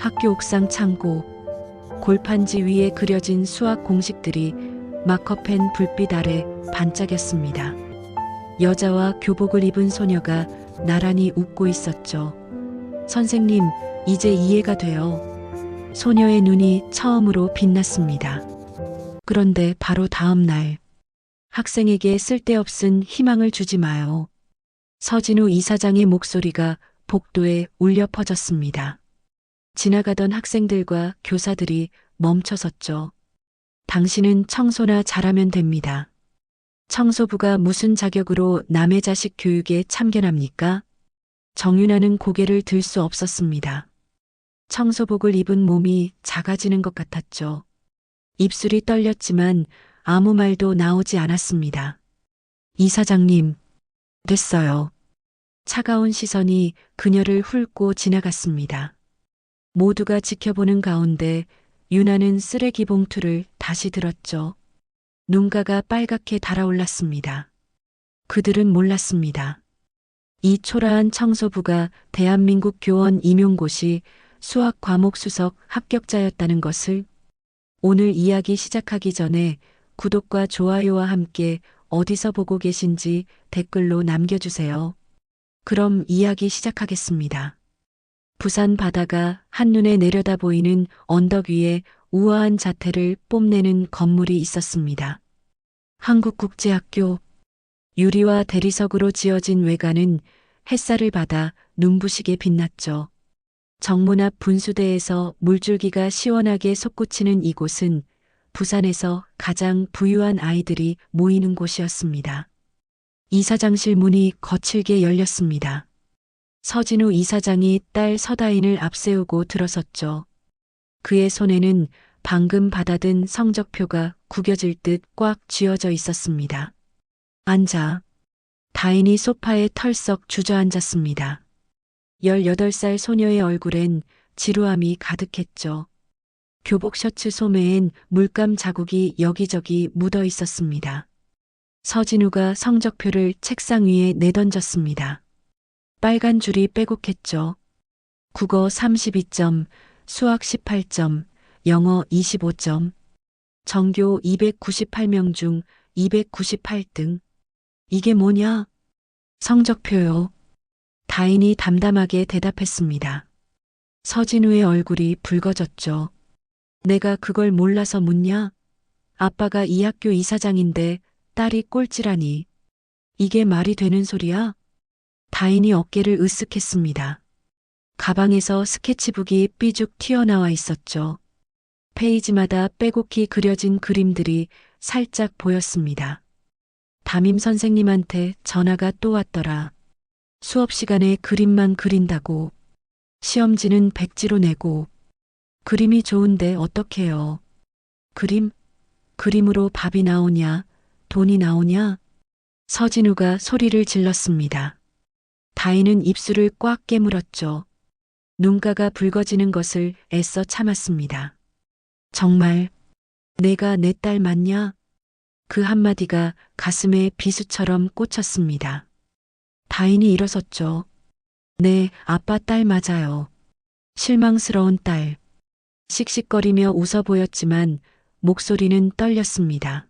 학교 옥상 창고, 골판지 위에 그려진 수학 공식들이 마커펜 불빛 아래 반짝였습니다. 여자와 교복을 입은 소녀가 나란히 웃고 있었죠. 선생님, 이제 이해가 돼요. 소녀의 눈이 처음으로 빛났습니다. 그런데 바로 다음 날, 학생에게 쓸데없은 희망을 주지 마요. 서진우 이사장의 목소리가 복도에 울려 퍼졌습니다. 지나가던 학생들과 교사들이 멈춰섰죠. 당신은 청소나 잘하면 됩니다. 청소부가 무슨 자격으로 남의 자식 교육에 참견합니까? 정윤아는 고개를 들 수 없었습니다. 청소복을 입은 몸이 작아지는 것 같았죠. 입술이 떨렸지만 아무 말도 나오지 않았습니다. 이사장님, 됐어요. 차가운 시선이 그녀를 훑고 지나갔습니다. 모두가 지켜보는 가운데 윤아는 쓰레기 봉투를 다시 들었죠. 눈가가 빨갛게 달아올랐습니다. 그들은 몰랐습니다. 이 초라한 청소부가 대한민국 교원 임용고시 수학 과목 수석 합격자였다는 것을. 오늘 이야기 시작하기 전에 구독과 좋아요와 함께 어디서 보고 계신지 댓글로 남겨주세요. 그럼 이야기 시작하겠습니다. 부산 바다가 한눈에 내려다 보이는 언덕 위에 우아한 자태를 뽐내는 건물이 있었습니다. 한국국제학교. 유리와 대리석으로 지어진 외관은 햇살을 받아 눈부시게 빛났죠. 정문 앞 분수대에서 물줄기가 시원하게 솟구치는 이곳은 부산에서 가장 부유한 아이들이 모이는 곳이었습니다. 이사장실 문이 거칠게 열렸습니다. 서진우 이사장이 딸 서다인을 앞세우고 들어섰죠. 그의 손에는 방금 받아든 성적표가 구겨질 듯 꽉 쥐어져 있었습니다. 앉아. 다인이 소파에 털썩 주저앉았습니다. 18살 소녀의 얼굴엔 지루함이 가득했죠. 교복 셔츠 소매엔 물감 자국이 여기저기 묻어 있었습니다. 서진우가 성적표를 책상 위에 내던졌습니다. 빨간 줄이 빼곡했죠. 국어 32점, 수학 18점, 영어 25점, 전교 298명 중 298등. 이게 뭐냐? 성적표요. 다인이 담담하게 대답했습니다. 서진우의 얼굴이 붉어졌죠. 내가 그걸 몰라서 묻냐? 아빠가 이 학교 이사장인데 딸이 꼴찌라니. 이게 말이 되는 소리야? 다인이 어깨를 으쓱했습니다. 가방에서 스케치북이 삐죽 튀어나와 있었죠. 페이지마다 빼곡히 그려진 그림들이 살짝 보였습니다. 담임 선생님한테 전화가 또 왔더라. 수업 시간에 그림만 그린다고. 시험지는 백지로 내고. 그림이 좋은데 어떡해요. 그림으로 밥이 나오냐, 돈이 나오냐? 서진우가 소리를 질렀습니다. 다인은 입술을 꽉 깨물었죠. 눈가가 붉어지는 것을 애써 참았습니다. 정말 내가 내 딸 맞냐? 그 한마디가 가슴에 비수처럼 꽂혔습니다. 다인이 일어섰죠. 네, 아빠 딸 맞아요. 실망스러운 딸. 씩씩거리며 웃어 보였지만 목소리는 떨렸습니다.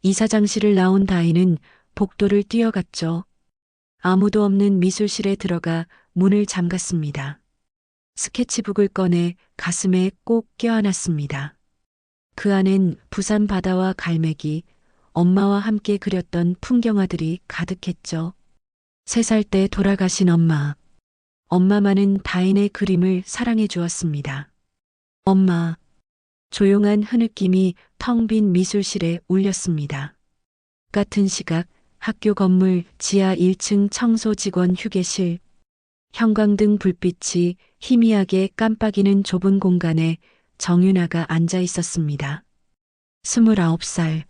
이사장실을 나온 다인은 복도를 뛰어갔죠. 아무도 없는 미술실에 들어가 문을 잠갔습니다. 스케치북을 꺼내 가슴에 꼭 껴안았습니다. 그 안엔 부산 바다와 갈매기, 엄마와 함께 그렸던 풍경화들이 가득했죠. 3살 때 돌아가신 엄마. 엄마만은 다인의 그림을 사랑해 주었습니다. 엄마. 조용한 흐느낌이 텅 빈 미술실에 울렸습니다. 같은 시각 학교 건물 지하 1층 청소 직원 휴게실. 형광등 불빛이 희미하게 깜빡이는 좁은 공간에 정윤아가 앉아 있었습니다. 29살.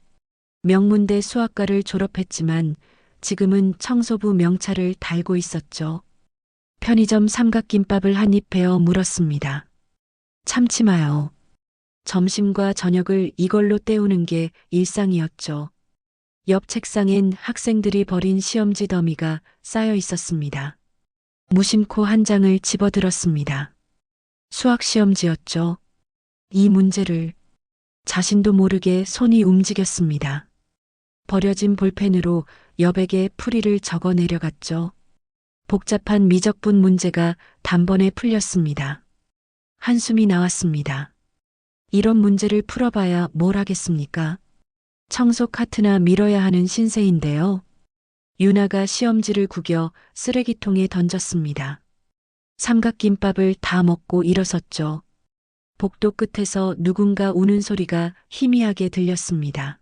명문대 수학과를 졸업했지만 지금은 청소부 명찰을 달고 있었죠. 편의점 삼각김밥을 한 입 베어 물었습니다. 참지 마요. 점심과 저녁을 이걸로 때우는 게 일상이었죠. 옆 책상엔 학생들이 버린 시험지 더미가 쌓여 있었습니다. 무심코 한 장을 집어들었습니다. 수학 시험지였죠. 이 문제를 자신도 모르게 손이 움직였습니다. 버려진 볼펜으로 여백에 풀이를 적어 내려갔죠. 복잡한 미적분 문제가 단번에 풀렸습니다. 한숨이 나왔습니다. 이런 문제를 풀어봐야 뭘 하겠습니까? 청소 카트나 밀어야 하는 신세인데요. 유나가 시험지를 구겨 쓰레기통에 던졌습니다. 삼각김밥을 다 먹고 일어섰죠. 복도 끝에서 누군가 우는 소리가 희미하게 들렸습니다.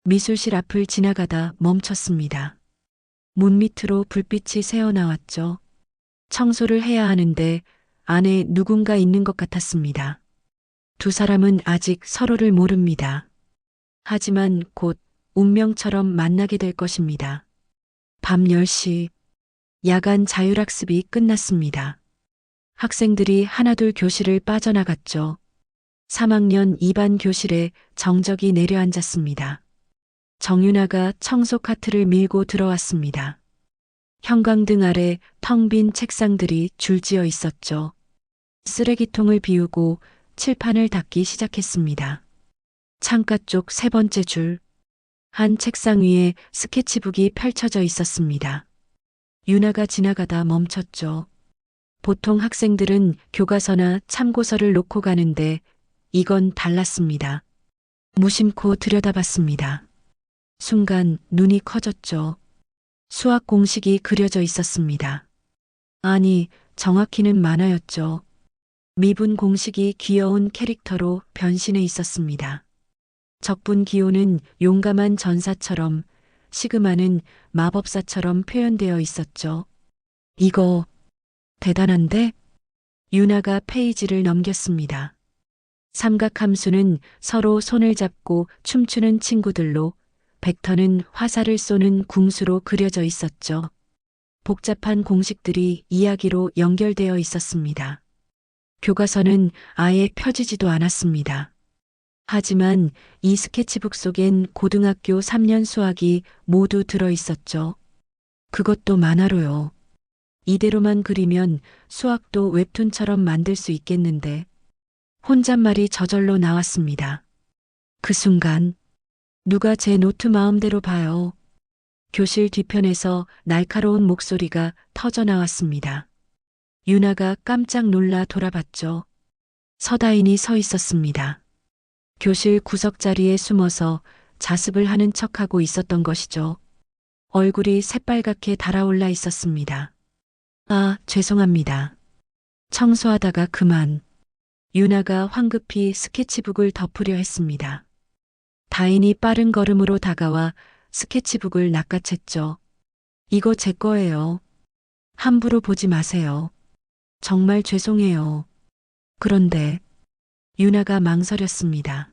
미술실 앞을 지나가다 멈췄습니다. 문 밑으로 불빛이 새어나왔죠. 청소를 해야 하는데 안에 누군가 있는 것 같았습니다. 두 사람은 아직 서로를 모릅니다. 하지만 곧 운명처럼 만나게 될 것입니다. 밤 10시, 야간 자율학습이 끝났습니다. 학생들이 하나둘 교실을 빠져나갔죠. 3학년 2반 교실에 정적이 내려앉았습니다. 정윤아가 청소 카트를 밀고 들어왔습니다. 형광등 아래 텅 빈 책상들이 줄지어 있었죠. 쓰레기통을 비우고 칠판을 닦기 시작했습니다. 창가 쪽 세 번째 줄. 한 책상 위에 스케치북이 펼쳐져 있었습니다. 유나가 지나가다 멈췄죠. 보통 학생들은 교과서나 참고서를 놓고 가는데 이건 달랐습니다. 무심코 들여다봤습니다. 순간 눈이 커졌죠. 수학 공식이 그려져 있었습니다. 아니, 정확히는 만화였죠. 미분 공식이 귀여운 캐릭터로 변신해 있었습니다. 적분 기호는 용감한 전사처럼, 시그마는 마법사처럼 표현되어 있었죠. 이거 대단한데? 유나가 페이지를 넘겼습니다. 삼각함수는 서로 손을 잡고 춤추는 친구들로, 벡터는 화살을 쏘는 궁수로 그려져 있었죠. 복잡한 공식들이 이야기로 연결되어 있었습니다. 교과서는 아예 펴지지도 않았습니다. 하지만 이 스케치북 속엔 고등학교 3년 수학이 모두 들어 있었죠. 그것도 만화로요. 이대로만 그리면 수학도 웹툰처럼 만들 수 있겠는데. 혼잣말이 저절로 나왔습니다. 그 순간 누가 제 노트 마음대로 봐요. 교실 뒤편에서 날카로운 목소리가 터져 나왔습니다. 유나가 깜짝 놀라 돌아봤죠. 서다인이 서 있었습니다. 교실 구석자리에 숨어서 자습을 하는 척하고 있었던 것이죠. 얼굴이 새빨갛게 달아올라 있었습니다. 아, 죄송합니다. 청소하다가 그만. 유나가 황급히 스케치북을 덮으려 했습니다. 다인이 빠른 걸음으로 다가와 스케치북을 낚아챘죠. 이거 제 거예요. 함부로 보지 마세요. 정말 죄송해요. 그런데 유나가 망설였습니다.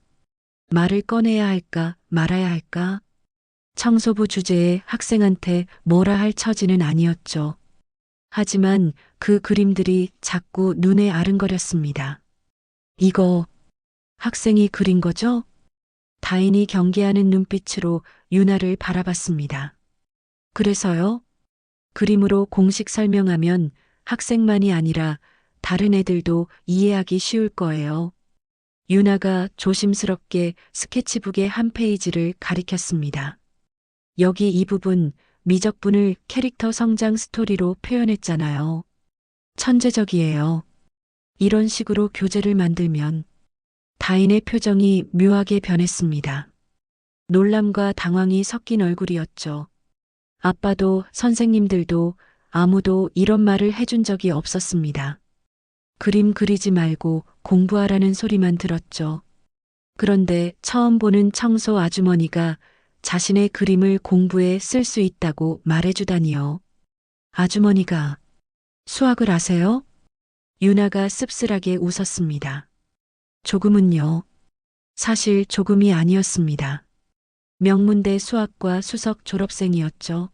말을 꺼내야 할까 말아야 할까? 청소부 주제에 학생한테 뭐라 할 처지는 아니었죠. 하지만 그 그림들이 자꾸 눈에 아른거렸습니다. 이거 학생이 그린 거죠? 다인이 경계하는 눈빛으로 유나를 바라봤습니다. 그래서요? 그림으로 공식 설명하면 학생만이 아니라 다른 애들도 이해하기 쉬울 거예요. 유나가 조심스럽게 스케치북의 한 페이지를 가리켰습니다. 여기 이 부분 미적분을 캐릭터 성장 스토리로 표현했잖아요. 천재적이에요. 이런 식으로 교재를 만들면. 다인의 표정이 묘하게 변했습니다. 놀람과 당황이 섞인 얼굴이었죠. 아빠도 선생님들도 아무도 이런 말을 해준 적이 없었습니다. 그림 그리지 말고 공부하라는 소리만 들었죠. 그런데 처음 보는 청소 아주머니가 자신의 그림을 공부에 쓸 수 있다고 말해주다니요. 아주머니가 수학을 아세요? 유나가 씁쓸하게 웃었습니다. 조금은요. 사실 조금이 아니었습니다. 명문대 수학과 수석 졸업생이었죠.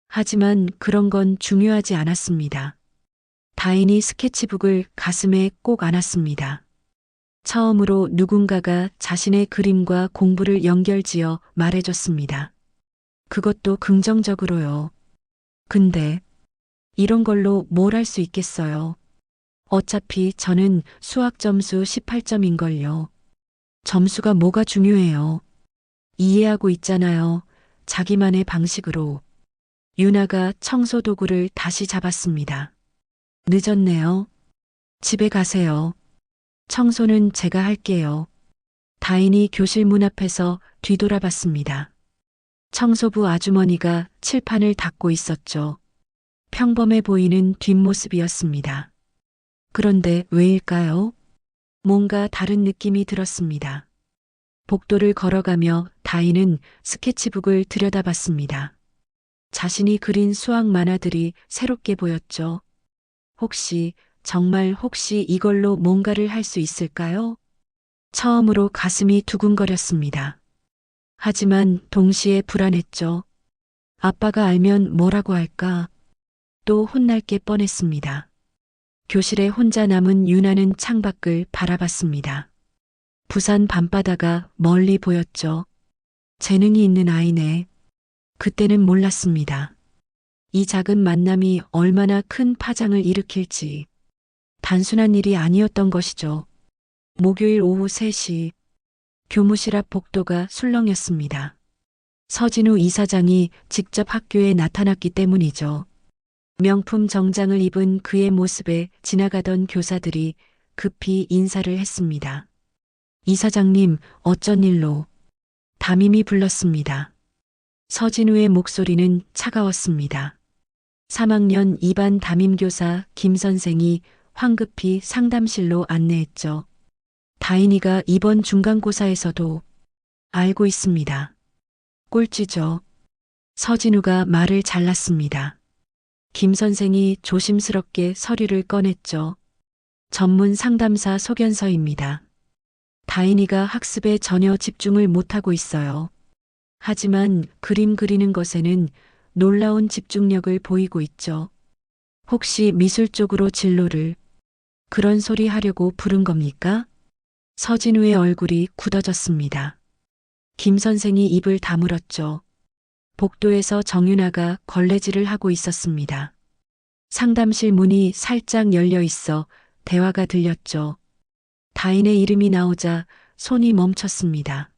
하지만 그런 건 중요하지 않았습니다. 다인이 스케치북을 가슴에 꼭 안았습니다. 처음으로 누군가가 자신의 그림과 공부를 연결지어 말해줬습니다. 그것도 긍정적으로요. 근데 이런 걸로 뭘 할 수 있겠어요? 어차피 저는 수학 점수 18점인걸요. 점수가 뭐가 중요해요. 이해하고 있잖아요. 자기만의 방식으로. 유나가 청소 도구를 다시 잡았습니다. 늦었네요. 집에 가세요. 청소는 제가 할게요. 다인이 교실 문 앞에서 뒤돌아봤습니다. 청소부 아주머니가 칠판을 닦고 있었죠. 평범해 보이는 뒷모습이었습니다. 그런데 왜일까요? 뭔가 다른 느낌이 들었습니다. 복도를 걸어가며 다인은 스케치북을 들여다봤습니다. 자신이 그린 수학 만화들이 새롭게 보였죠. 정말 혹시 이걸로 뭔가를 할 수 있을까요? 처음으로 가슴이 두근거렸습니다. 하지만 동시에 불안했죠. 아빠가 알면 뭐라고 할까? 또 혼날 게 뻔했습니다. 교실에 혼자 남은 유나는 창밖을 바라봤습니다. 부산 밤바다가 멀리 보였죠. 재능이 있는 아이네. 그때는 몰랐습니다. 이 작은 만남이 얼마나 큰 파장을 일으킬지. 단순한 일이 아니었던 것이죠. 목요일 오후 3시 교무실 앞 복도가 술렁였습니다. 서진우 이사장이 직접 학교에 나타났기 때문이죠. 명품 정장을 입은 그의 모습에 지나가던 교사들이 급히 인사를 했습니다. 이사장님, 어쩐 일로? 담임이 불렀습니다. 서진우의 목소리는 차가웠습니다. 3학년 2반 담임교사 김 선생이 황급히 상담실로 안내했죠. 다인이가 이번 중간고사에서도 알고 있습니다. 꼴찌죠. 서진우가 말을 잘랐습니다. 김 선생이 조심스럽게 서류를 꺼냈죠. 전문 상담사 소견서입니다. 다인이가 학습에 전혀 집중을 못하고 있어요. 하지만 그림 그리는 것에는 놀라운 집중력을 보이고 있죠. 혹시 미술 쪽으로 진로를 그런 소리 하려고 부른 겁니까? 서진우의 얼굴이 굳어졌습니다. 김 선생이 입을 다물었죠. 복도에서 정윤아가 걸레질을 하고 있었습니다. 상담실 문이 살짝 열려 있어 대화가 들렸죠. 다인의 이름이 나오자 손이 멈췄습니다.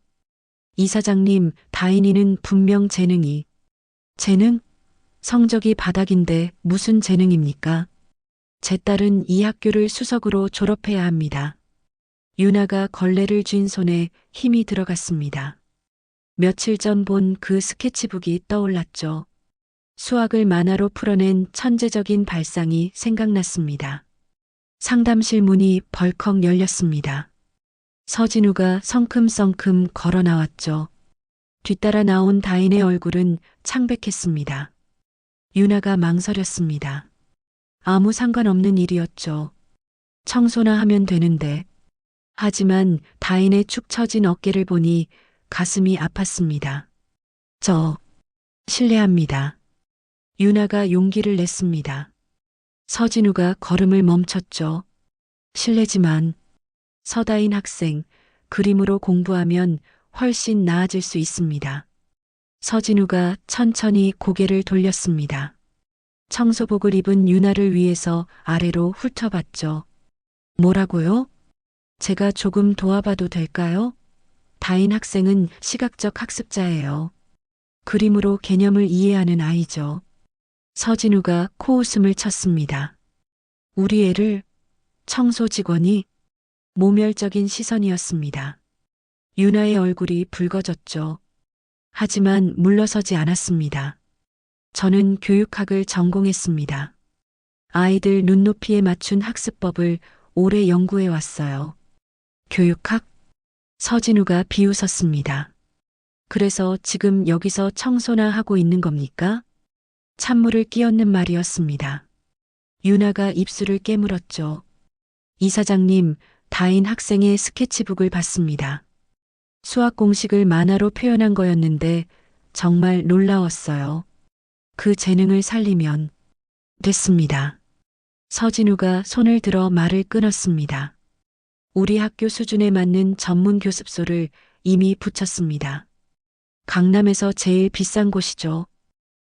이사장님, 다인이는 분명 재능이. 재능? 성적이 바닥인데 무슨 재능입니까? 제 딸은 이 학교를 수석으로 졸업해야 합니다. 유나가 걸레를 쥔 손에 힘이 들어갔습니다. 며칠 전 본 그 스케치북이 떠올랐죠. 수학을 만화로 풀어낸 천재적인 발상이 생각났습니다. 상담실 문이 벌컥 열렸습니다. 서진우가 성큼성큼 걸어 나왔죠. 뒤따라 나온 다인의 얼굴은 창백했습니다. 유나가 망설였습니다. 아무 상관없는 일이었죠. 청소나 하면 되는데. 하지만 다인의 축 처진 어깨를 보니 가슴이 아팠습니다. 실례합니다. 유나가 용기를 냈습니다. 서진우가 걸음을 멈췄죠. 실례지만 서다인 학생, 그림으로 공부하면 훨씬 나아질 수 있습니다. 서진우가 천천히 고개를 돌렸습니다. 청소복을 입은 유나를 위해서 아래로 훑어봤죠. 뭐라고요? 제가 조금 도와봐도 될까요? 다인 학생은 시각적 학습자예요. 그림으로 개념을 이해하는 아이죠. 서진우가 코웃음을 쳤습니다. 우리 애를 청소 직원이 모멸적인 시선이었습니다. 유나의 얼굴이 붉어졌죠. 하지만 물러서지 않았습니다. 저는 교육학을 전공했습니다. 아이들 눈높이에 맞춘 학습법을 오래 연구해 왔어요. 교육학? 서진우가 비웃었습니다. 그래서 지금 여기서 청소나 하고 있는 겁니까? 찬물을 끼얹는 말이었습니다. 유나가 입술을 깨물었죠. 이사장님, 다인 학생의 스케치북을 봤습니다. 수학 공식을 만화로 표현한 거였는데 정말 놀라웠어요. 그 재능을 살리면 됐습니다. 서진우가 손을 들어 말을 끊었습니다. 우리 학교 수준에 맞는 전문 교습소를 이미 붙였습니다. 강남에서 제일 비싼 곳이죠.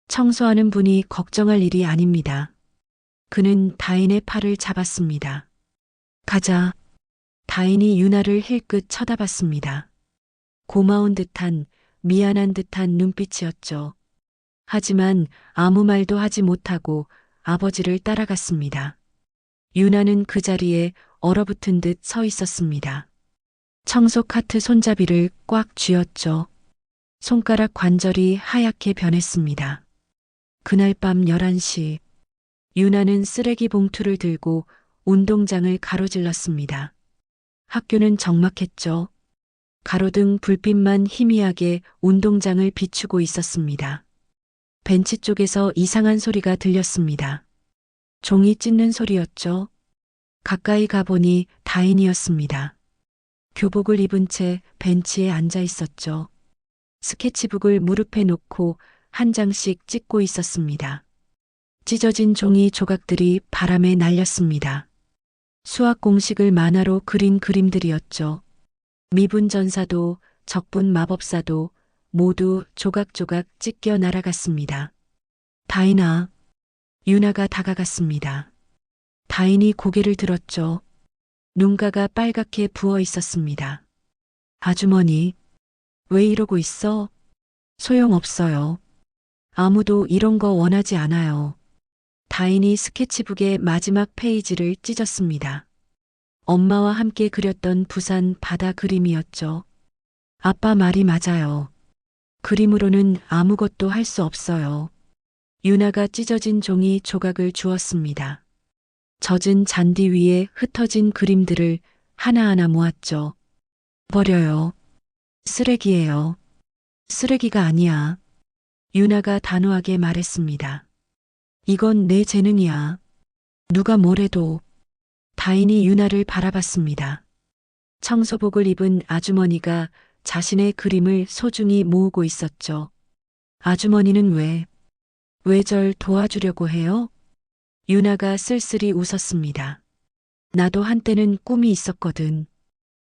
청소하는 분이 걱정할 일이 아닙니다. 그는 다인의 팔을 잡았습니다. 가자. 다인이 유나를 힐끗 쳐다봤습니다. 고마운 듯한, 미안한 듯한 눈빛이었죠. 하지만 아무 말도 하지 못하고 아버지를 따라갔습니다. 유나는 그 자리에 얼어붙은 듯 서 있었습니다. 청소 카트 손잡이를 꽉 쥐었죠. 손가락 관절이 하얗게 변했습니다. 그날 밤 11시, 유나는 쓰레기 봉투를 들고 운동장을 가로질렀습니다. 학교는 적막했죠. 가로등 불빛만 희미하게 운동장을 비추고 있었습니다. 벤치 쪽에서 이상한 소리가 들렸습니다. 종이 찢는 소리였죠. 가까이 가보니 다인이었습니다. 교복을 입은 채 벤치에 앉아 있었죠. 스케치북을 무릎에 놓고 한 장씩 찍고 있었습니다. 찢어진 종이 조각들이 바람에 날렸습니다. 수학 공식을 만화로 그린 그림들이었죠. 미분 전사도 적분 마법사도 모두 조각조각 찢겨 날아갔습니다. 다인아, 유나가 다가갔습니다. 다인이 고개를 들었죠. 눈가가 빨갛게 부어 있었습니다. 아주머니, 왜 이러고 있어? 소용없어요. 아무도 이런 거 원하지 않아요. 다인이 스케치북의 마지막 페이지를 찢었습니다. 엄마와 함께 그렸던 부산 바다 그림이었죠. 아빠 말이 맞아요. 그림으로는 아무것도 할 수 없어요. 유나가 찢어진 종이 조각을 주었습니다. 젖은 잔디 위에 흩어진 그림들을 하나하나 모았죠. 버려요. 쓰레기예요. 쓰레기가 아니야. 유나가 단호하게 말했습니다. 이건 내 재능이야. 누가 뭐래도. 다인이 유나를 바라봤습니다. 청소복을 입은 아주머니가 자신의 그림을 소중히 모으고 있었죠. 아주머니는 왜 절 도와주려고 해요? 유나가 쓸쓸히 웃었습니다. 나도 한때는 꿈이 있었거든.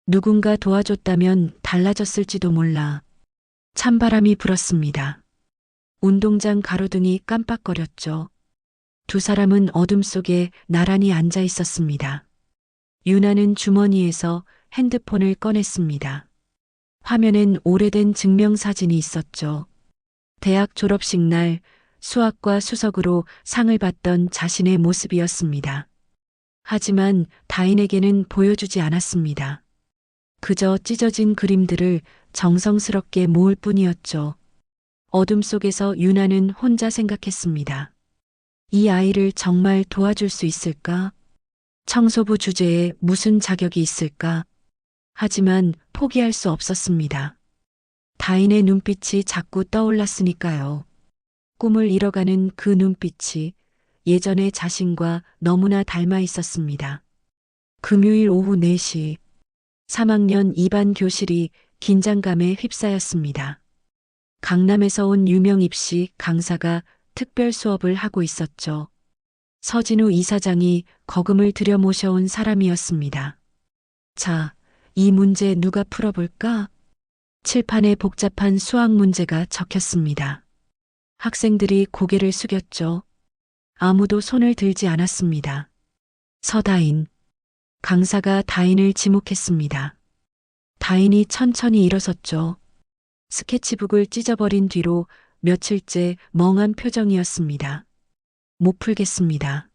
누군가 도와줬다면 달라졌을지도 몰라. 찬바람이 불었습니다. 운동장 가로등이 깜빡거렸죠. 두 사람은 어둠 속에 나란히 앉아 있었습니다. 유나는 주머니에서 핸드폰을 꺼냈습니다. 화면엔 오래된 증명사진이 있었죠. 대학 졸업식 날 수학과 수석으로 상을 받던 자신의 모습이었습니다. 하지만 다인에게는 보여주지 않았습니다. 그저 찢어진 그림들을 정성스럽게 모을 뿐이었죠. 어둠 속에서 유나는 혼자 생각했습니다. 이 아이를 정말 도와줄 수 있을까? 청소부 주제에 무슨 자격이 있을까? 하지만 포기할 수 없었습니다. 다인의 눈빛이 자꾸 떠올랐으니까요. 꿈을 잃어가는 그 눈빛이 예전의 자신과 너무나 닮아 있었습니다. 금요일 오후 4시, 3학년 2반 교실이 긴장감에 휩싸였습니다. 강남에서 온 유명 입시 강사가 특별 수업을 하고 있었죠. 서진우 이사장이 거금을 들여 모셔온 사람이었습니다. 자, 이 문제 누가 풀어볼까? 칠판에 복잡한 수학 문제가 적혔습니다. 학생들이 고개를 숙였죠. 아무도 손을 들지 않았습니다. 서다인. 강사가 다인을 지목했습니다. 다인이 천천히 일어섰죠. 스케치북을 찢어버린 뒤로 며칠째 멍한 표정이었습니다. 못 풀겠습니다.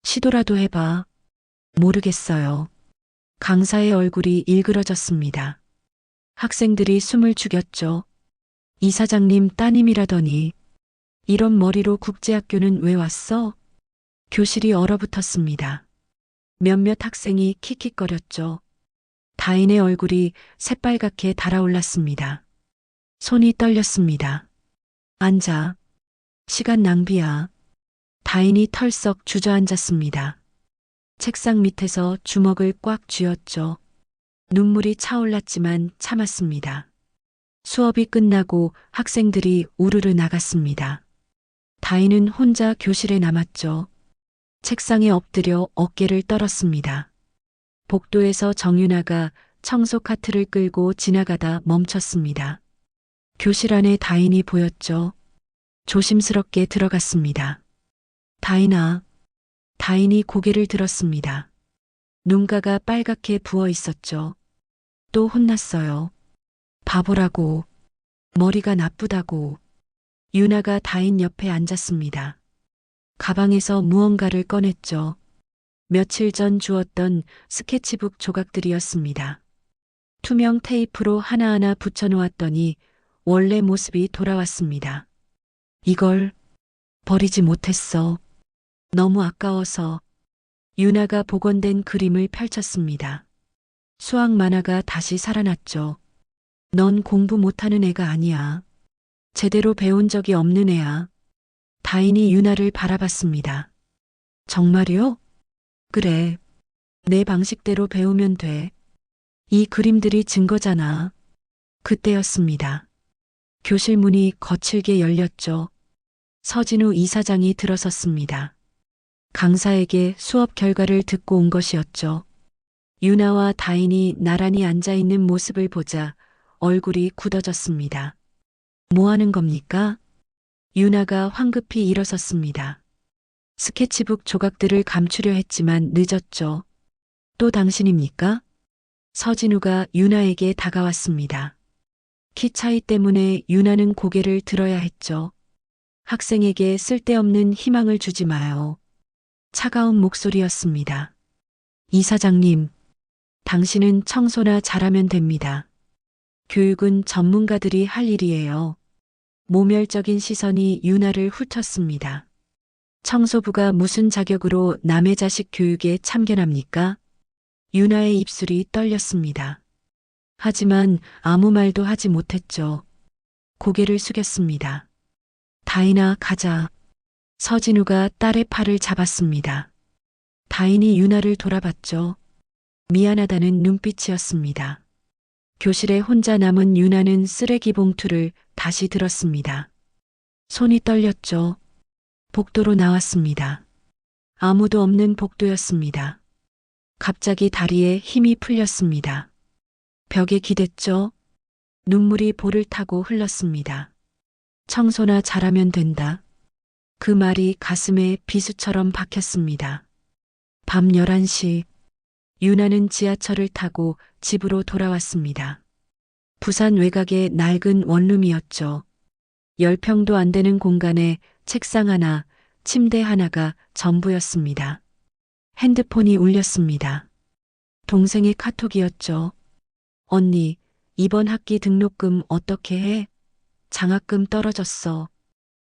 시도라도 해봐. 모르겠어요. 강사의 얼굴이 일그러졌습니다. 학생들이 숨을 죽였죠. 이사장님 따님이라더니 이런 머리로 국제학교는 왜 왔어? 교실이 얼어붙었습니다. 몇몇 학생이 킥킥거렸죠. 다인의 얼굴이 새빨갛게 달아올랐습니다. 손이 떨렸습니다. 앉아. 시간 낭비야. 다인이 털썩 주저앉았습니다. 책상 밑에서 주먹을 꽉 쥐었죠. 눈물이 차올랐지만 참았습니다. 수업이 끝나고 학생들이 우르르 나갔습니다. 다인은 혼자 교실에 남았죠. 책상에 엎드려 어깨를 떨었습니다. 복도에서 정윤아가 청소 카트를 끌고 지나가다 멈췄습니다. 교실 안에 다인이 보였죠. 조심스럽게 들어갔습니다. 다인아. 다인이 고개를 들었습니다. 눈가가 빨갛게 부어 있었죠. 또 혼났어요. 바보라고, 머리가 나쁘다고. 유나가 다인 옆에 앉았습니다. 가방에서 무언가를 꺼냈죠. 며칠 전 주었던 스케치북 조각들이었습니다. 투명 테이프로 하나하나 붙여놓았더니 원래 모습이 돌아왔습니다. 이걸 버리지 못했어. 너무 아까워서. 유나가 복원된 그림을 펼쳤습니다. 수학 만화가 다시 살아났죠. 넌 공부 못하는 애가 아니야. 제대로 배운 적이 없는 애야. 다인이 유나를 바라봤습니다. 정말요? 그래. 내 방식대로 배우면 돼. 이 그림들이 증거잖아. 그때였습니다. 교실 문이 거칠게 열렸죠. 서진우 이사장이 들어섰습니다. 강사에게 수업 결과를 듣고 온 것이었죠. 유나와 다인이 나란히 앉아있는 모습을 보자 얼굴이 굳어졌습니다. 뭐 하는 겁니까? 유나가 황급히 일어섰습니다. 스케치북 조각들을 감추려 했지만 늦었죠. 또 당신입니까? 서진우가 유나에게 다가왔습니다. 키 차이 때문에 유나는 고개를 들어야 했죠. 학생에게 쓸데없는 희망을 주지 마요. 차가운 목소리였습니다. 이사장님, 당신은 청소나 잘하면 됩니다. 교육은 전문가들이 할 일이에요. 모멸적인 시선이 유나를 훑었습니다. 청소부가 무슨 자격으로 남의 자식 교육에 참견합니까? 유나의 입술이 떨렸습니다. 하지만 아무 말도 하지 못했죠. 고개를 숙였습니다. 다인아, 가자. 서진우가 딸의 팔을 잡았습니다. 다인이 유나를 돌아봤죠. 미안하다는 눈빛이었습니다. 교실에 혼자 남은 유나는 쓰레기 봉투를 다시 들었습니다. 손이 떨렸죠. 복도로 나왔습니다. 아무도 없는 복도였습니다. 갑자기 다리에 힘이 풀렸습니다. 벽에 기댔죠. 눈물이 볼을 타고 흘렀습니다. 청소나 잘하면 된다. 그 말이 가슴에 비수처럼 박혔습니다. 밤 11시, 유나는 지하철을 타고 집으로 돌아왔습니다. 부산 외곽의 낡은 원룸이었죠. 10평도 안 되는 공간에 책상 하나, 침대 하나가 전부였습니다. 핸드폰이 울렸습니다. 동생의 카톡이었죠. 언니, 이번 학기 등록금 어떻게 해? 장학금 떨어졌어.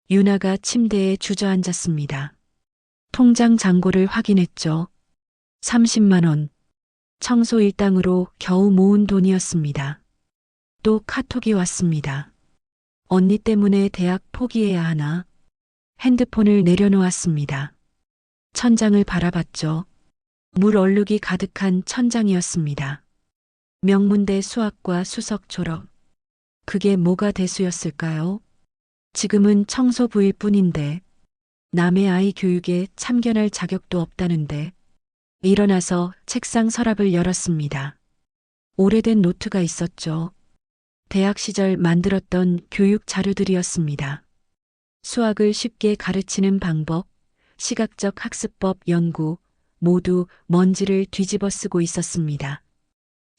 유나가 침대에 주저앉았습니다. 통장 잔고를 확인했죠. 30만 원. 청소 일당으로 겨우 모은 돈이었습니다. 또 카톡이 왔습니다. 언니 때문에 대학 포기해야 하나? 핸드폰을 내려놓았습니다. 천장을 바라봤죠. 물 얼룩이 가득한 천장이었습니다. 명문대 수학과 수석 졸업. 그게 뭐가 대수였을까요? 지금은 청소부일 뿐인데 남의 아이 교육에 참견할 자격도 없다는데. 일어나서 책상 서랍을 열었습니다. 오래된 노트가 있었죠. 대학 시절 만들었던 교육 자료들이었습니다. 수학을 쉽게 가르치는 방법, 시각적 학습법 연구, 모두 먼지를 뒤집어 쓰고 있었습니다.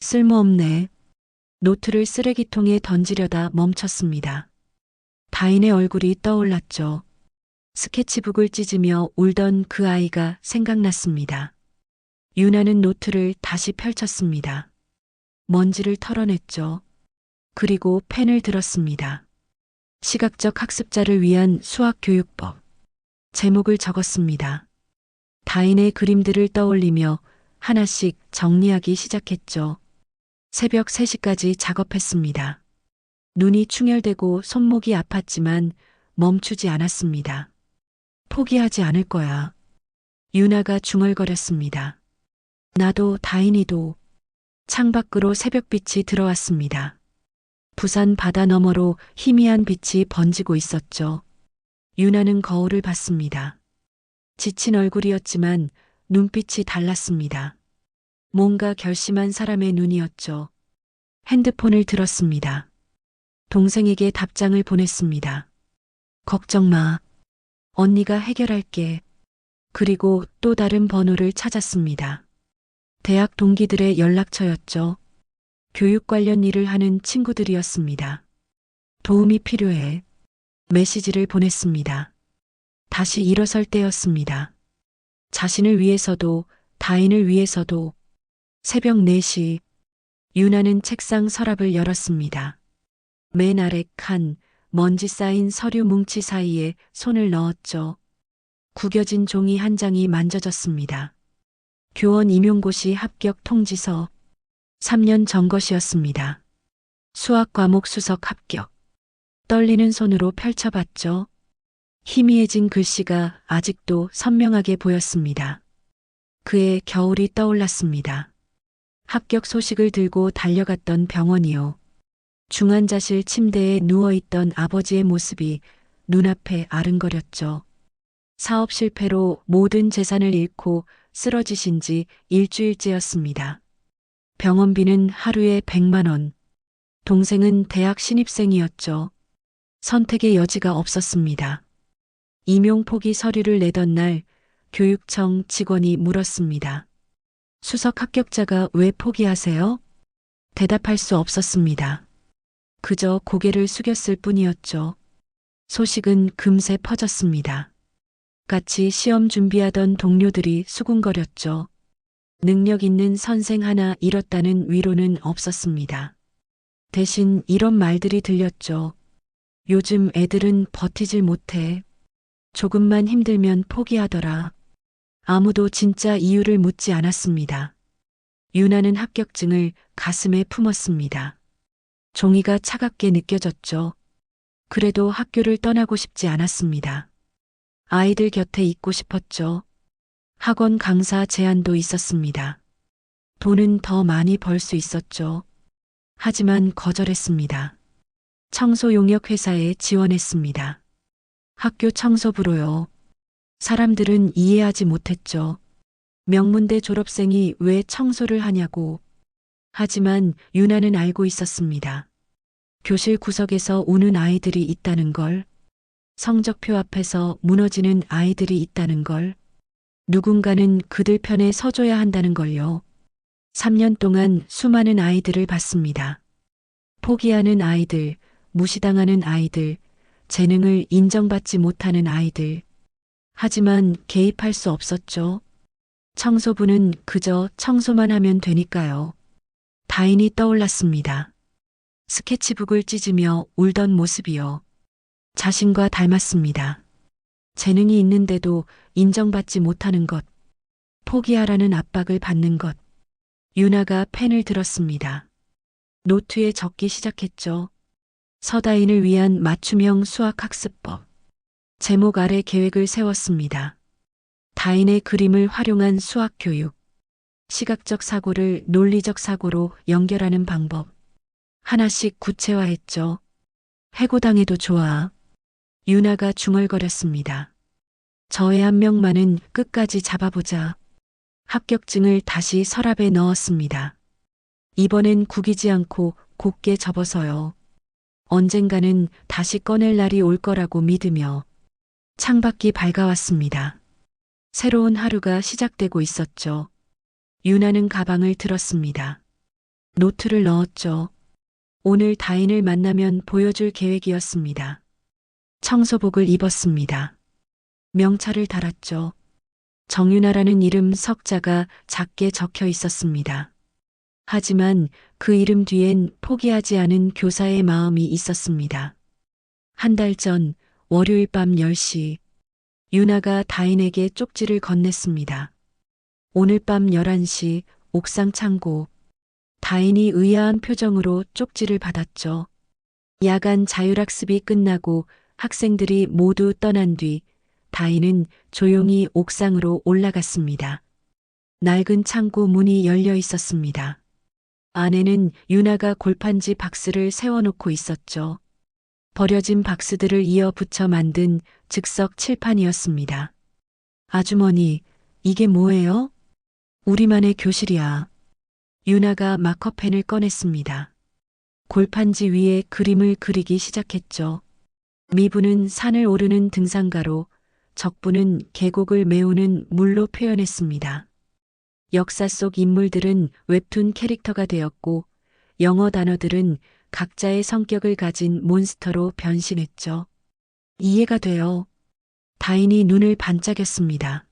쓸모없네. 노트를 쓰레기통에 던지려다 멈췄습니다. 다인의 얼굴이 떠올랐죠. 스케치북을 찢으며 울던 그 아이가 생각났습니다. 유나는 노트를 다시 펼쳤습니다. 먼지를 털어냈죠. 그리고 펜을 들었습니다. 시각적 학습자를 위한 수학교육법. 제목을 적었습니다. 다인의 그림들을 떠올리며 하나씩 정리하기 시작했죠. 새벽 3시까지 작업했습니다. 눈이 충혈되고 손목이 아팠지만 멈추지 않았습니다. 포기하지 않을 거야. 유나가 중얼거렸습니다. 나도 다인이도. 창밖으로 새벽빛이 들어왔습니다. 부산 바다 너머로 희미한 빛이 번지고 있었죠. 유나는 거울을 봤습니다. 지친 얼굴이었지만 눈빛이 달랐습니다. 뭔가 결심한 사람의 눈이었죠. 핸드폰을 들었습니다. 동생에게 답장을 보냈습니다. 걱정 마. 언니가 해결할게. 그리고 또 다른 번호를 찾았습니다. 대학 동기들의 연락처였죠. 교육 관련 일을 하는 친구들이었습니다. 도움이 필요해. 메시지를 보냈습니다. 다시 일어설 때였습니다. 자신을 위해서도 다인을 위해서도. 새벽 4시 유나는 책상 서랍을 열었습니다. 맨 아래 칸 먼지 쌓인 서류 뭉치 사이에 손을 넣었죠. 구겨진 종이 한 장이 만져졌습니다. 교원 임용고시 합격 통지서. 3년 전 것이었습니다. 수학 과목 수석 합격. 떨리는 손으로 펼쳐봤죠. 희미해진 글씨가 아직도 선명하게 보였습니다. 그의 겨울이 떠올랐습니다. 합격 소식을 들고 달려갔던 병원이요. 중환자실 침대에 누워있던 아버지의 모습이 눈앞에 아른거렸죠. 사업 실패로 모든 재산을 잃고 쓰러지신 지 일주일째였습니다. 병원비는 하루에 100만 원. 동생은 대학 신입생이었죠. 선택의 여지가 없었습니다. 임용 포기 서류를 내던 날 교육청 직원이 물었습니다. 수석 합격자가 왜 포기하세요? 대답할 수 없었습니다. 그저 고개를 숙였을 뿐이었죠. 소식은 금세 퍼졌습니다. 같이 시험 준비하던 동료들이 수군거렸죠. 능력 있는 선생 하나 잃었다는 위로는 없었습니다. 대신 이런 말들이 들렸죠. 요즘 애들은 버티질 못해. 조금만 힘들면 포기하더라. 아무도 진짜 이유를 묻지 않았습니다. 유나는 합격증을 가슴에 품었습니다. 종이가 차갑게 느껴졌죠. 그래도 학교를 떠나고 싶지 않았습니다. 아이들 곁에 있고 싶었죠. 학원 강사 제안도 있었습니다. 돈은 더 많이 벌 수 있었죠. 하지만 거절했습니다. 청소 용역 회사에 지원했습니다. 학교 청소부로요. 사람들은 이해하지 못했죠. 명문대 졸업생이 왜 청소를 하냐고. 하지만 유나는 알고 있었습니다. 교실 구석에서 우는 아이들이 있다는 걸. 성적표 앞에서 무너지는 아이들이 있다는 걸. 누군가는 그들 편에 서줘야 한다는 걸요. 3년 동안 수많은 아이들을 봤습니다. 포기하는 아이들, 무시당하는 아이들, 재능을 인정받지 못하는 아이들. 하지만 개입할 수 없었죠. 청소부는 그저 청소만 하면 되니까요. 다인이 떠올랐습니다. 스케치북을 찢으며 울던 모습이요. 자신과 닮았습니다. 재능이 있는데도 인정받지 못하는 것. 포기하라는 압박을 받는 것. 유나가 펜을 들었습니다. 노트에 적기 시작했죠. 서다인을 위한 맞춤형 수학학습법. 제목 아래 계획을 세웠습니다. 다인의 그림을 활용한 수학교육. 시각적 사고를 논리적 사고로 연결하는 방법. 하나씩 구체화했죠. 해고당해도 좋아. 유나가 중얼거렸습니다. 저의 한 명만은 끝까지 잡아보자. 합격증을 다시 서랍에 넣었습니다. 이번엔 구기지 않고 곱게 접어서요. 언젠가는 다시 꺼낼 날이 올 거라고 믿으며. 창밖이 밝아왔습니다. 새로운 하루가 시작되고 있었죠. 유나는 가방을 들었습니다. 노트를 넣었죠. 오늘 다인을 만나면 보여줄 계획이었습니다. 청소복을 입었습니다. 명찰을 달았죠. 정유나라는 이름 석자가 작게 적혀 있었습니다. 하지만 그 이름 뒤엔 포기하지 않은 교사의 마음이 있었습니다. 한 달 전 월요일 밤 10시 유나가 다인에게 쪽지를 건넸습니다. 오늘 밤 11시 옥상 창고. 다인이 의아한 표정으로 쪽지를 받았죠. 야간 자율학습이 끝나고 학생들이 모두 떠난 뒤 다인은 조용히 옥상으로 올라갔습니다. 낡은 창고 문이 열려 있었습니다. 안에는 유나가 골판지 박스를 세워놓고 있었죠. 버려진 박스들을 이어 붙여 만든 즉석 칠판이었습니다. 아주머니, 이게 뭐예요? 우리만의 교실이야. 유나가 마커펜을 꺼냈습니다. 골판지 위에 그림을 그리기 시작했죠. 미부는 산을 오르는 등산가로, 적부는 계곡을 메우는 물로 표현했습니다. 역사 속 인물들은 웹툰 캐릭터가 되었고 영어 단어들은 각자의 성격을 가진 몬스터로 변신했죠. 이해가 돼요. 다인이 눈을 반짝였습니다.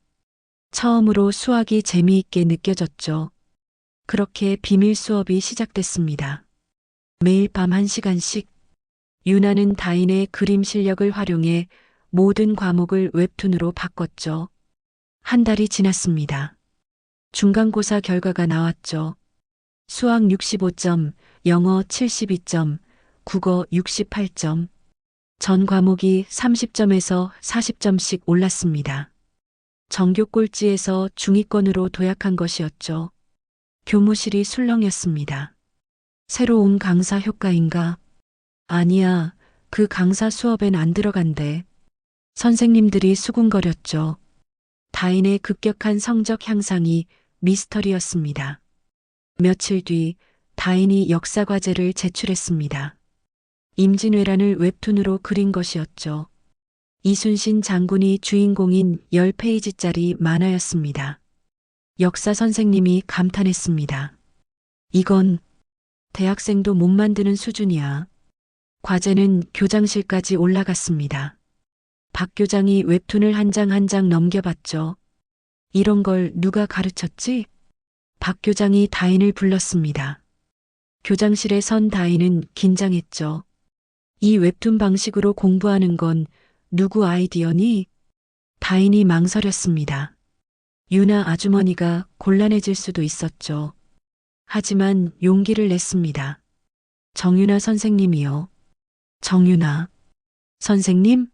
처음으로 수학이 재미있게 느껴졌죠. 그렇게 비밀 수업이 시작됐습니다. 매일 밤 1시간씩 유나는 다인의 그림 실력을 활용해 모든 과목을 웹툰으로 바꿨죠. 한 달이 지났습니다. 중간고사 결과가 나왔죠. 수학 65점, 영어 72점, 국어 68점. 전 과목이 30점에서 40점씩 올랐습니다. 전교 꼴찌에서 중위권으로 도약한 것이었죠. 교무실이 술렁였습니다. 새로 온 강사 효과인가? 아니야, 그 강사 수업엔 안 들어간대. 선생님들이 수군거렸죠. 다인의 급격한 성적 향상이 미스터리였습니다. 며칠 뒤 다인이 역사 과제를 제출했습니다. 임진왜란을 웹툰으로 그린 것이었죠. 이순신 장군이 주인공인 10페이지짜리 만화였습니다. 역사 선생님이 감탄했습니다. 이건 대학생도 못 만드는 수준이야. 과제는 교장실까지 올라갔습니다. 박 교장이 웹툰을 한 장 한 장 넘겨봤죠. 이런 걸 누가 가르쳤지? 박 교장이 다인을 불렀습니다. 교장실에 선 다인은 긴장했죠. 이 웹툰 방식으로 공부하는 건 누구 아이디어니? 다인이 망설였습니다. 유나 아주머니가 곤란해질 수도 있었죠. 하지만 용기를 냈습니다. 정유나 선생님이요. 정유나 선생님?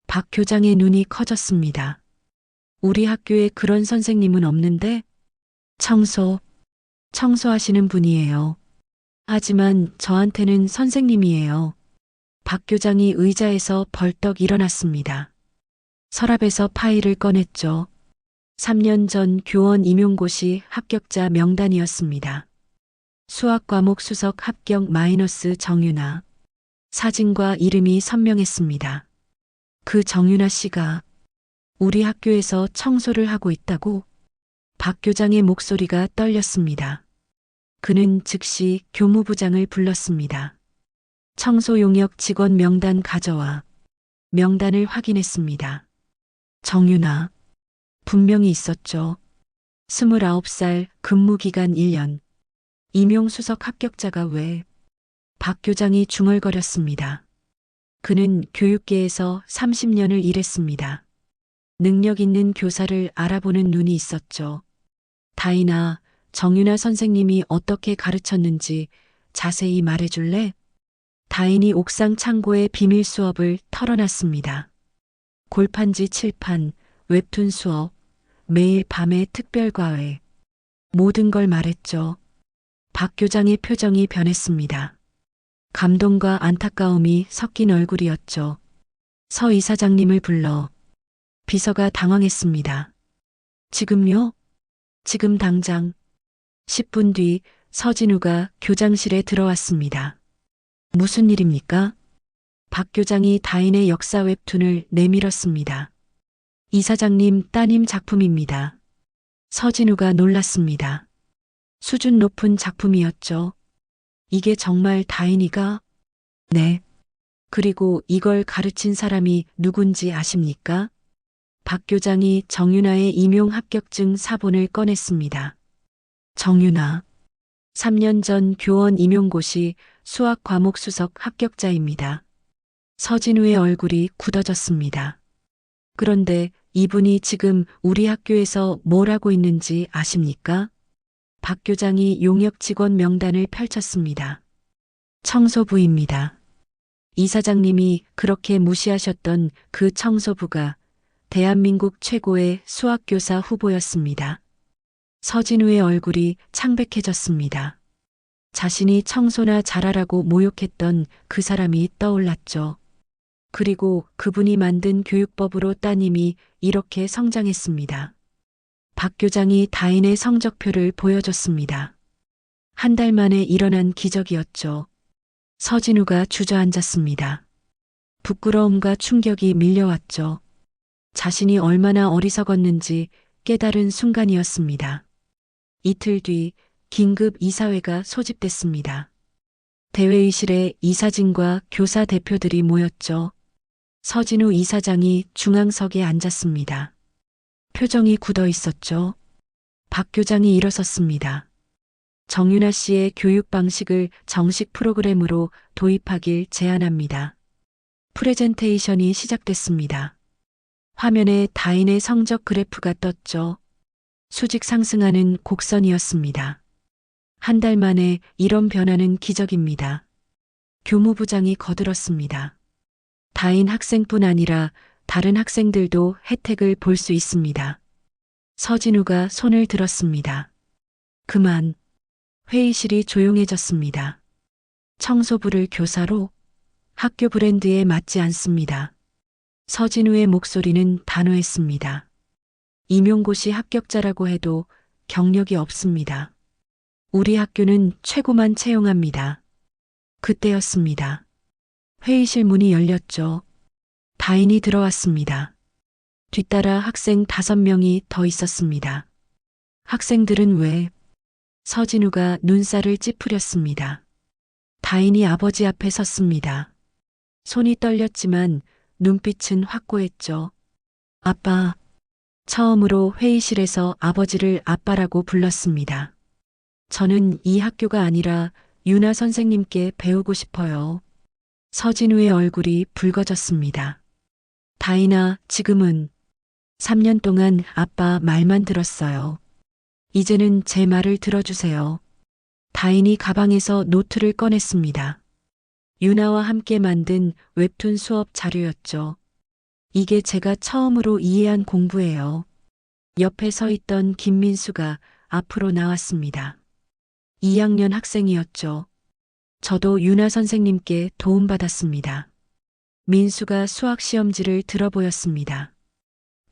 박 교장의 눈이 커졌습니다. 우리 학교에 그런 선생님은 없는데? 청소하시는 분이에요. 하지만 저한테는 선생님이에요. 박 교장이 의자에서 벌떡 일어났습니다. 서랍에서 파일을 꺼냈죠. 3년 전 교원 임용고시 합격자 명단이었습니다. 수학 과목 수석 합격 마이너스 정유나. 사진과 이름이 선명했습니다. 그 정유나 씨가 우리 학교에서 청소를 하고 있다고? 박 교장의 목소리가 떨렸습니다. 그는 즉시 교무부장을 불렀습니다. 청소 용역 직원 명단 가져와. 명단을 확인했습니다. 정유나. 분명히 있었죠. 29살 근무기간 1년. 임용수석 합격자가 왜? 박 교장이 중얼거렸습니다. 그는 교육계에서 30년을 일했습니다. 능력 있는 교사를 알아보는 눈이 있었죠. 다인아, 정유나 선생님이 어떻게 가르쳤는지 자세히 말해줄래? 다인이 옥상 창고의 비밀 수업을 털어놨습니다. 골판지 칠판, 웹툰 수업, 매일 밤의 특별과외. 모든 걸 말했죠. 박 교장의 표정이 변했습니다. 감동과 안타까움이 섞인 얼굴이었죠. 서 이사장님을 불러. 비서가 당황했습니다. 지금요? 지금 당장. 10분 뒤 서진우가 교장실에 들어왔습니다. 무슨 일입니까? 박 교장이 다인의 역사 웹툰을 내밀었습니다. 이사장님 따님 작품입니다. 서진우가 놀랐습니다. 수준 높은 작품이었죠. 이게 정말 다인이가? 네. 그리고 이걸 가르친 사람이 누군지 아십니까? 박 교장이 정유나의 임용 합격증 사본을 꺼냈습니다. 정유나. 3년 전 교원 임용고시 수학 과목 수석 합격자입니다. 서진우의 얼굴이 굳어졌습니다. 그런데 이분이 지금 우리 학교에서 뭘 하고 있는지 아십니까? 박 교장이 용역 직원 명단을 펼쳤습니다. 청소부입니다. 이사장님이 그렇게 무시하셨던 그 청소부가 대한민국 최고의 수학교사 후보였습니다. 서진우의 얼굴이 창백해졌습니다. 자신이 청소나 잘하라고 모욕했던 그 사람이 떠올랐죠. 그리고 그분이 만든 교육법으로 따님이 이렇게 성장했습니다. 박 교장이 다인의 성적표를 보여줬습니다. 한 달 만에 일어난 기적이었죠. 서진우가 주저앉았습니다. 부끄러움과 충격이 밀려왔죠. 자신이 얼마나 어리석었는지 깨달은 순간이었습니다. 이틀 뒤 긴급 이사회가 소집됐습니다. 대회의실에 이사진과 교사 대표들이 모였죠. 서진우 이사장이 중앙석에 앉았습니다. 표정이 굳어 있었죠. 박 교장이 일어섰습니다. 정윤아 씨의 교육 방식을 정식 프로그램으로 도입하길 제안합니다. 프레젠테이션이 시작됐습니다. 화면에 다인의 성적 그래프가 떴죠. 수직 상승하는 곡선이었습니다. 한 달 만에 이런 변화는 기적입니다. 교무부장이 거들었습니다. 다인 학생뿐 아니라 다른 학생들도 혜택을 볼 수 있습니다. 서진우가 손을 들었습니다. 그만. 회의실이 조용해졌습니다. 청소부를 교사로? 학교 브랜드에 맞지 않습니다. 서진우의 목소리는 단호했습니다. 임용고시 합격자라고 해도 경력이 없습니다. 우리 학교는 최고만 채용합니다. 그때였습니다. 회의실 문이 열렸죠. 다인이 들어왔습니다. 뒤따라 학생 5명이 더 있었습니다. 학생들은 왜? 서진우가 눈살을 찌푸렸습니다. 다인이 아버지 앞에 섰습니다. 손이 떨렸지만 눈빛은 확고했죠. 아빠. 처음으로 회의실에서 아버지를 아빠라고 불렀습니다. 저는 이 학교가 아니라 윤아 선생님께 배우고 싶어요. 서진우의 얼굴이 붉어졌습니다. 다인아, 지금은 3년 동안 아빠 말만 들었어요. 이제는 제 말을 들어주세요. 다인이 가방에서 노트를 꺼냈습니다. 윤아와 함께 만든 웹툰 수업 자료였죠. 이게 제가 처음으로 이해한 공부예요. 옆에 서 있던 김민수가 앞으로 나왔습니다. 2학년 학생이었죠. 저도 윤아 선생님께 도움받았습니다. 민수가 수학 시험지를 들어 보였습니다.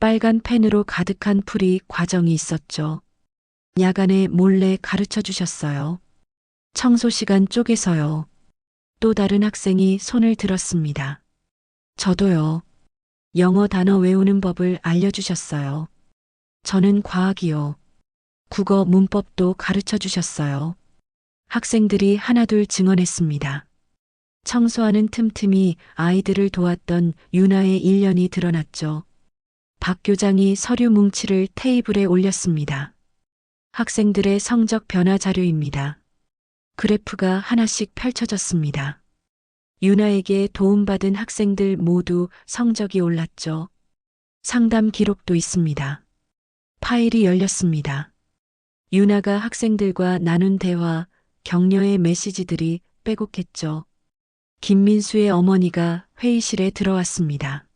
빨간 펜으로 가득한 풀이 과정이 있었죠. 야간에 몰래 가르쳐 주셨어요. 청소 시간 쪼개서요. 또 다른 학생이 손을 들었습니다. 저도요. 영어 단어 외우는 법을 알려주셨어요. 저는 과학이요. 국어 문법도 가르쳐 주셨어요. 학생들이 하나둘 증언했습니다. 청소하는 틈틈이 아이들을 도왔던 윤아의 일년이 드러났죠. 박 교장이 서류 뭉치를 테이블에 올렸습니다. 학생들의 성적 변화 자료입니다. 그래프가 하나씩 펼쳐졌습니다. 윤아에게 도움받은 학생들 모두 성적이 올랐죠. 상담 기록도 있습니다. 파일이 열렸습니다. 윤아가 학생들과 나눈 대화, 격려의 메시지들이 빼곡했죠. 김민수의 어머니가 회의실에 들어왔습니다.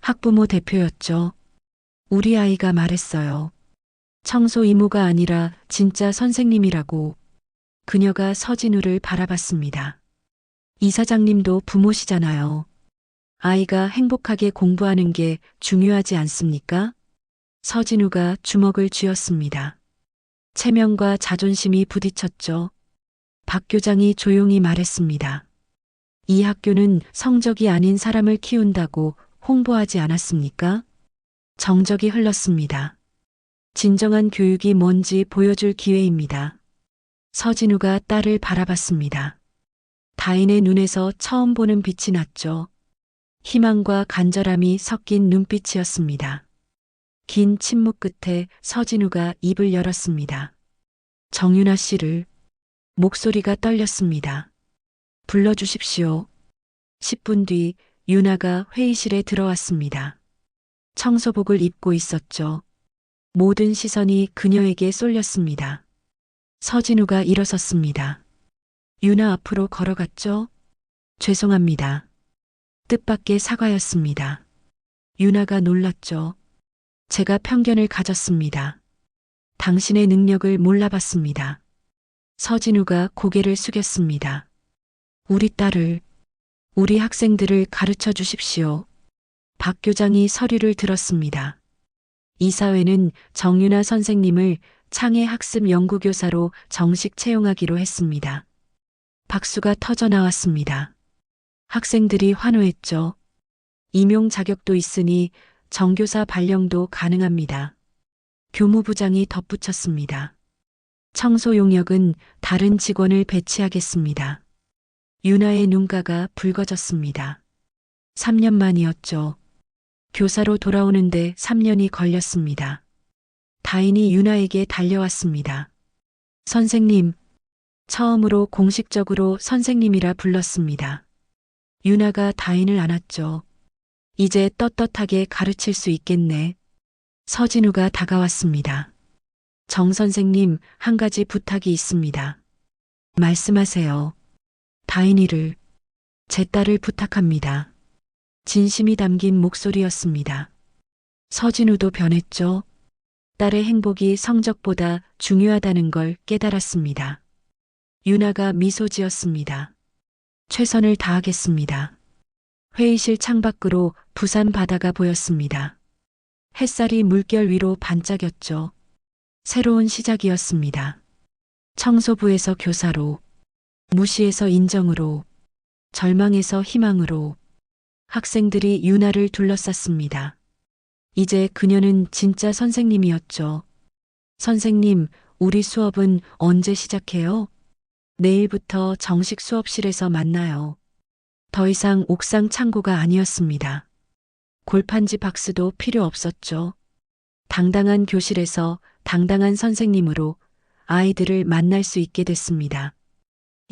학부모 대표였죠. 우리 아이가 말했어요. 청소 이모가 아니라 진짜 선생님이라고. 그녀가 서진우를 바라봤습니다. 이사장님도 부모시잖아요. 아이가 행복하게 공부하는 게 중요하지 않습니까? 서진우가 주먹을 쥐었습니다. 체면과 자존심이 부딪혔죠. 박 교장이 조용히 말했습니다. 이 학교는 성적이 아닌 사람을 키운다고 홍보하지 않았습니까? 정적이 흘렀습니다. 진정한 교육이 뭔지 보여줄 기회입니다. 서진우가 딸을 바라봤습니다. 다인의 눈에서 처음 보는 빛이 났죠. 희망과 간절함이 섞인 눈빛이었습니다. 긴 침묵 끝에 서진우가 입을 열었습니다. 정윤아 씨를. 목소리가 떨렸습니다. 불러주십시오. 10분 뒤 윤아가 회의실에 들어왔습니다. 청소복을 입고 있었죠. 모든 시선이 그녀에게 쏠렸습니다. 서진우가 일어섰습니다. 윤아 앞으로 걸어갔죠? 죄송합니다. 뜻밖의 사과였습니다. 윤아가 놀랐죠. 제가 편견을 가졌습니다. 당신의 능력을 몰라봤습니다. 서진우가 고개를 숙였습니다. 우리 딸을, 우리 학생들을 가르쳐 주십시오. 박 교장이 서류를 들었습니다. 이사회는 정윤아 선생님을 창의 학습 연구교사로 정식 채용하기로 했습니다. 박수가 터져 나왔습니다. 학생들이 환호했죠. 임용 자격도 있으니 정교사 발령도 가능합니다. 교무부장이 덧붙였습니다. 청소 용역은 다른 직원을 배치하겠습니다. 유나의 눈가가 붉어졌습니다. 3년 만이었죠. 교사로 돌아오는데 3년이 걸렸습니다. 다인이 유나에게 달려왔습니다. 선생님, 처음으로 공식적으로 선생님이라 불렀습니다. 유나가 다인을 안았죠. 이제 떳떳하게 가르칠 수 있겠네. 서진우가 다가왔습니다. 정 선생님, 한 가지 부탁이 있습니다. 말씀하세요. 다인이를, 제 딸을 부탁합니다. 진심이 담긴 목소리였습니다. 서진우도 변했죠. 딸의 행복이 성적보다 중요하다는 걸 깨달았습니다. 유나가 미소 지었습니다. 최선을 다하겠습니다. 회의실 창밖으로 부산 바다가 보였습니다. 햇살이 물결 위로 반짝였죠. 새로운 시작이었습니다. 청소부에서 교사로, 무시에서 인정으로, 절망에서 희망으로 학생들이 유나를 둘러쌌습니다. 이제 그녀는 진짜 선생님이었죠. 선생님, 우리 수업은 언제 시작해요? 내일부터 정식 수업실에서 만나요. 더 이상 옥상 창고가 아니었습니다. 골판지 박스도 필요 없었죠. 당당한 교실에서 당당한 선생님으로 아이들을 만날 수 있게 됐습니다.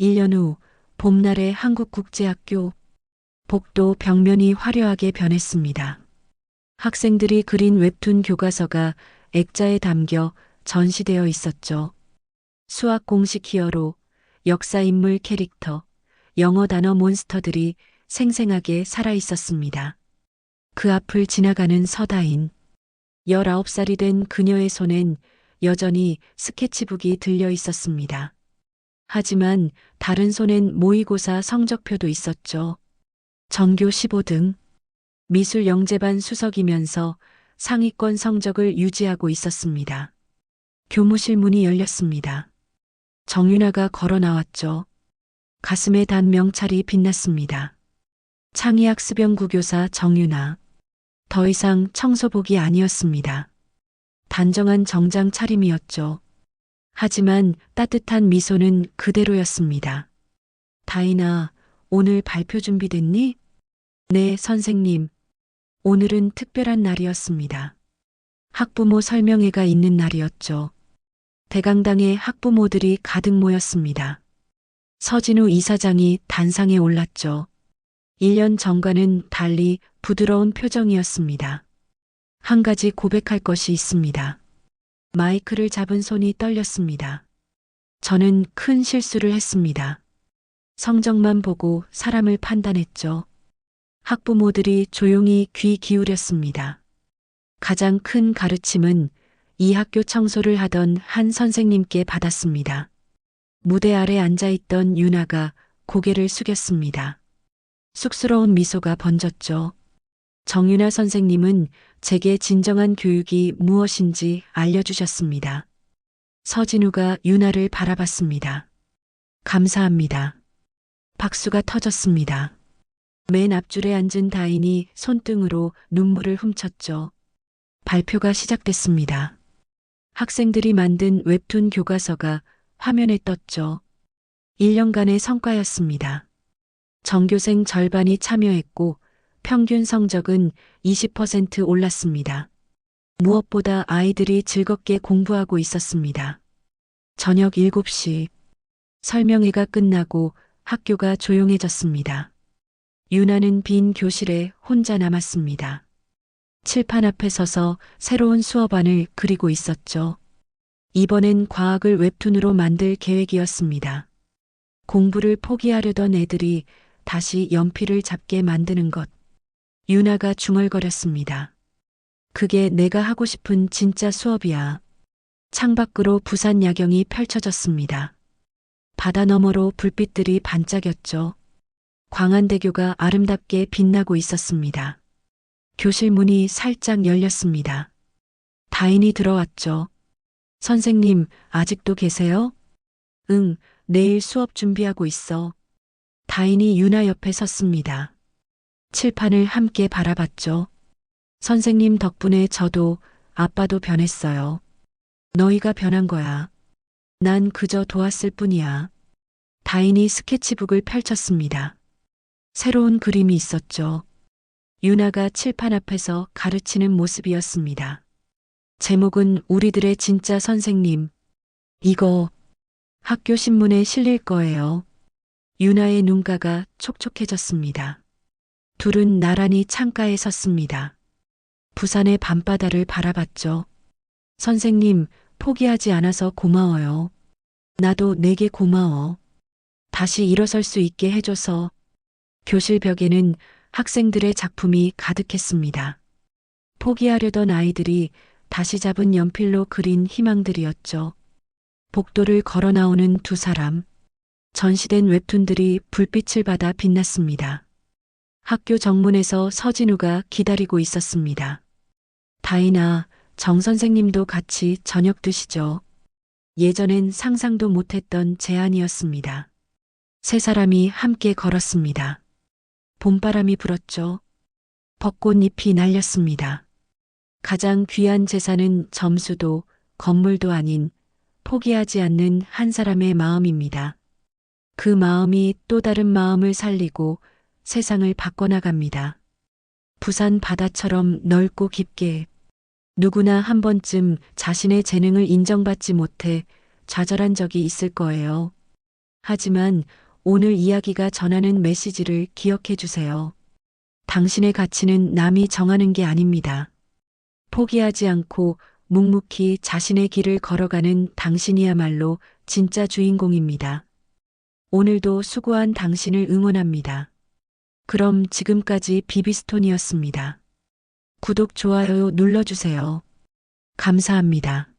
1년 후 봄날의 한국국제학교 복도 벽면이 화려하게 변했습니다. 학생들이 그린 웹툰 교과서가 액자에 담겨 전시되어 있었죠. 수학 공식 히어로, 역사 인물 캐릭터, 영어 단어 몬스터들이 생생하게 살아 있었습니다. 그 앞을 지나가는 서다인, 19살이 된 그녀의 손엔 여전히 스케치북이 들려 있었습니다. 하지만 다른 손엔 모의고사 성적표도 있었죠. 전교 15등, 미술 영재반 수석이면서 상위권 성적을 유지하고 있었습니다. 교무실 문이 열렸습니다. 정윤아가 걸어 나왔죠. 가슴에 단 명찰이 빛났습니다. 창의학습연구 교사 정윤아. 더 이상 청소복이 아니었습니다. 단정한 정장 차림이었죠. 하지만 따뜻한 미소는 그대로였습니다. 다인아, 오늘 발표 준비됐니? 네, 선생님. 오늘은 특별한 날이었습니다. 학부모 설명회가 있는 날이었죠. 대강당에 학부모들이 가득 모였습니다. 서진우 이사장이 단상에 올랐죠. 1년 전과는 달리 부드러운 표정이었습니다. 한 가지 고백할 것이 있습니다. 마이크를 잡은 손이 떨렸습니다. 저는 큰 실수를 했습니다. 성적만 보고 사람을 판단했죠. 학부모들이 조용히 귀 기울였습니다. 가장 큰 가르침은 이 학교 청소를 하던 한 선생님께 받았습니다. 무대 아래 앉아있던 유나가 고개를 숙였습니다. 쑥스러운 미소가 번졌죠. 정윤아 선생님은 제게 진정한 교육이 무엇인지 알려주셨습니다. 서진우가 유나를 바라봤습니다. 감사합니다. 박수가 터졌습니다. 맨 앞줄에 앉은 다인이 손등으로 눈물을 훔쳤죠. 발표가 시작됐습니다. 학생들이 만든 웹툰 교과서가 화면에 떴죠. 1년간의 성과였습니다. 전교생 절반이 참여했고 평균 성적은 20% 올랐습니다. 무엇보다 아이들이 즐겁게 공부하고 있었습니다. 저녁 7시 설명회가 끝나고 학교가 조용해졌습니다. 유나는 빈 교실에 혼자 남았습니다. 칠판 앞에 서서 새로운 수업안을 그리고 있었죠. 이번엔 과학을 웹툰으로 만들 계획이었습니다. 공부를 포기하려던 애들이 다시 연필을 잡게 만드는 것. 유나가 중얼거렸습니다. 그게 내가 하고 싶은 진짜 수업이야. 창밖으로 부산 야경이 펼쳐졌습니다. 바다 너머로 불빛들이 반짝였죠. 광안대교가 아름답게 빛나고 있었습니다. 교실 문이 살짝 열렸습니다. 다인이 들어왔죠. 선생님, 아직도 계세요? 응, 내일 수업 준비하고 있어. 다인이 유나 옆에 섰습니다. 칠판을 함께 바라봤죠. 선생님 덕분에 저도 아빠도 변했어요. 너희가 변한 거야. 난 그저 도왔을 뿐이야. 다인이 스케치북을 펼쳤습니다. 새로운 그림이 있었죠. 유나가 칠판 앞에서 가르치는 모습이었습니다. 제목은 우리들의 진짜 선생님. 이거 학교 신문에 실릴 거예요. 유나의 눈가가 촉촉해졌습니다. 둘은 나란히 창가에 섰습니다. 부산의 밤바다를 바라봤죠. 선생님, 포기하지 않아서 고마워요. 나도 내게 고마워. 다시 일어설 수 있게 해줘서. 교실 벽에는 학생들의 작품이 가득했습니다. 포기하려던 아이들이 다시 잡은 연필로 그린 희망들이었죠. 복도를 걸어 나오는 두 사람. 전시된 웹툰들이 불빛을 받아 빛났습니다. 학교 정문에서 서진우가 기다리고 있었습니다. 다인아, 정 선생님도 같이 저녁 드시죠. 예전엔 상상도 못했던 제안이었습니다. 세 사람이 함께 걸었습니다. 봄바람이 불었죠. 벚꽃잎이 날렸습니다. 가장 귀한 재산은 점수도 건물도 아닌 포기하지 않는 한 사람의 마음입니다. 그 마음이 또 다른 마음을 살리고 세상을 바꿔나갑니다. 부산 바다처럼 넓고 깊게. 누구나 한 번쯤 자신의 재능을 인정받지 못해 좌절한 적이 있을 거예요. 하지만 오늘 이야기가 전하는 메시지를 기억해 주세요. 당신의 가치는 남이 정하는 게 아닙니다. 포기하지 않고 묵묵히 자신의 길을 걸어가는 당신이야말로 진짜 주인공입니다. 오늘도 수고한 당신을 응원합니다. 그럼 지금까지 비비스톤이었습니다. 구독, 좋아요 눌러주세요. 감사합니다.